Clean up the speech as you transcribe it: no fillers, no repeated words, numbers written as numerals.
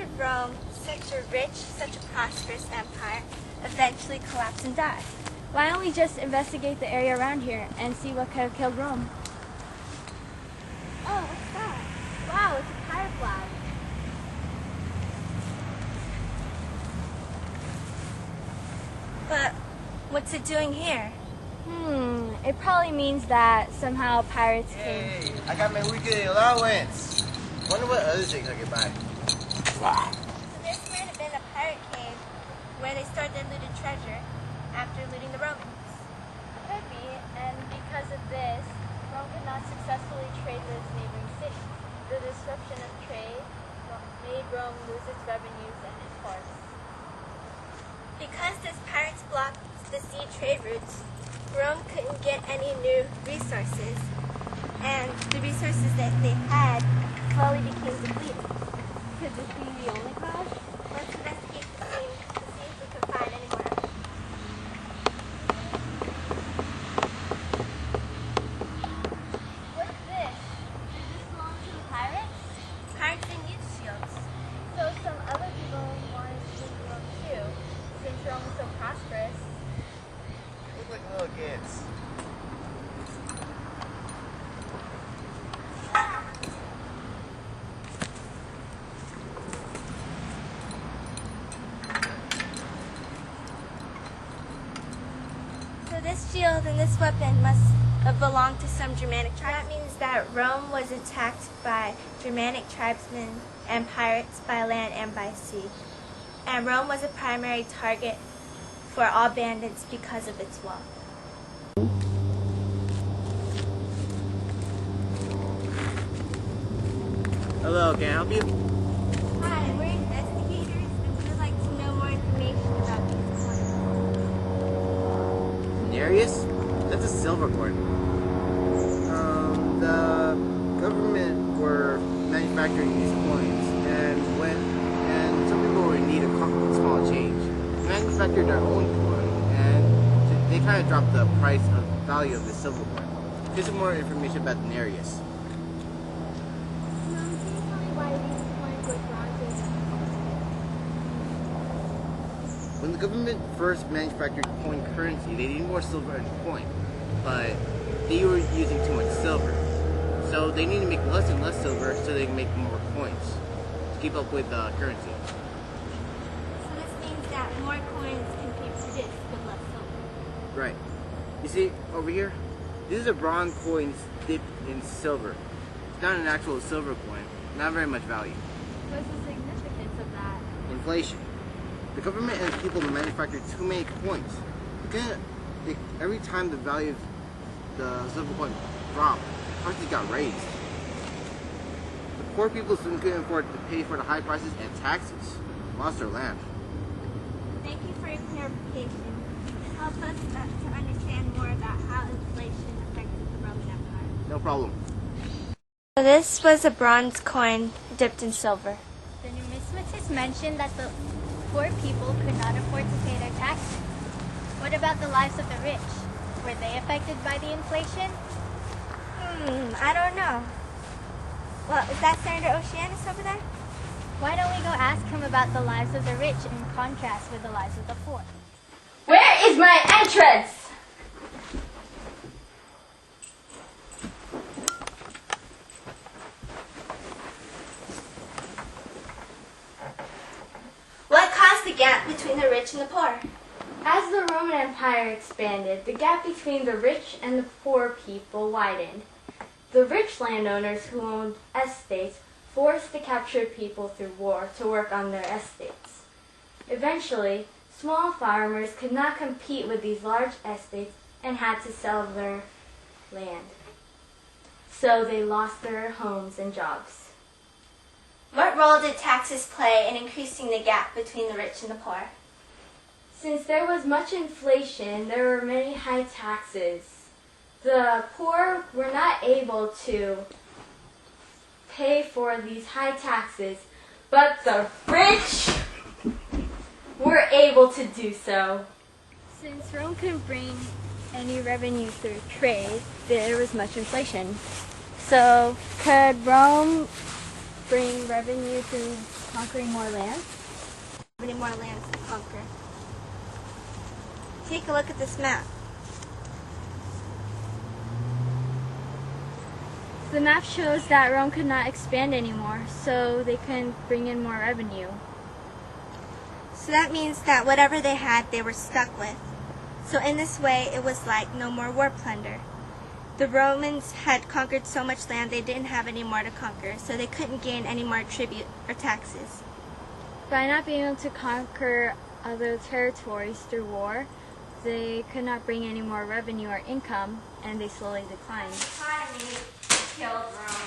did Rome, such a rich, such a prosperous empire, eventually collapse and die? Why don't we just investigate the area around here and see what could have killed Rome? Oh, what's that? Wow, it's a firefly. But what's it doing here? It probably means that somehow pirates came. Hey, I got my weekly allowance. Wonder what other things I could buy. Wow. So this might have been a pirate cave where they stored their looted treasure after looting the Romans. Could be, and because of this, Rome could not successfully trade with its neighboring cities. The disruption of trade made Rome lose its revenues and its ports. Because these pirates blocked the sea trade routes, Rome couldn't get any new resources, and the resources that they had slowly became depleted. Could this be the only cause? Let's investigate the scene to see if we can find any more evidence. What is this? Does this belong to the pirates? Pirates didn't use shields. So some other people wanted to take Rome too, since Rome was so prosperous. Look like little kids. So this shield and this weapon must have belonged to some Germanic tribe. That means that Rome was attacked by Germanic tribesmen and pirates by land and by sea. And Rome was a primary target for all bandits because of its wealth. Hello, can I help you? Hi, we're investigators and we would like to know more information about these coins. Denarius? That's a silver coin. The government were manufacturing these coins, and some people were in need of small change. They manufactured their own coin, and they kind of dropped the price of value of the silver coin. Here's some more information about Denarius. Can you tell me why these coins were drawn to? When the government first manufactured coin currency, they needed more silver in the coin, but they were using too much silver. So they need to make less and less silver so they can make more coins to keep up with the currency. So this means that more coins can be produced with less silver. Right. You see, over here, these are bronze coins dipped in silver. It's not an actual silver coin, not very much value. What's the significance of that? Inflation. The government and people manufacture too many coins. Every time the value of the silver coin dropped, prices got raised. The poor people soon couldn't afford to pay for the high prices and taxes, lost their land. Thank you for your clarification. It helps us to understand more about how inflation affected the Roman Empire. No problem. So this was a bronze coin dipped in silver. The numismatist mentioned that the poor people could not afford to pay their taxes. What about the lives of the rich? Were they affected by the inflation? I don't know. Well, is that Senator Oceanus over there? Why don't we go ask him about the lives of the rich in contrast with the lives of the poor? Where is my entrance? What caused the gap between the rich and the poor? As the Roman Empire expanded, the gap between the rich and the poor people widened. The rich landowners who owned estates forced the captured people through war to work on their estates. Eventually, small farmers could not compete with these large estates and had to sell their land. So they lost their homes and jobs. What role did taxes play in increasing the gap between the rich and the poor? Since there was much inflation, there were many high taxes. The poor were not able to pay for these high taxes, but the rich were able to do so. Since Rome couldn't bring any revenue through trade, there was much inflation. So could Rome bring revenue through conquering more land? Many more lands to conquer. Take a look at this map. The map shows that Rome could not expand anymore, so they couldn't bring in more revenue. So that means that whatever they had, they were stuck with. So in this way, it was like no more war plunder. The Romans had conquered so much land they didn't have any more to conquer, so they couldn't gain any more tribute or taxes. By not being able to conquer other territories through war, they could not bring any more revenue or income, and they slowly declined. The economy killed Rome.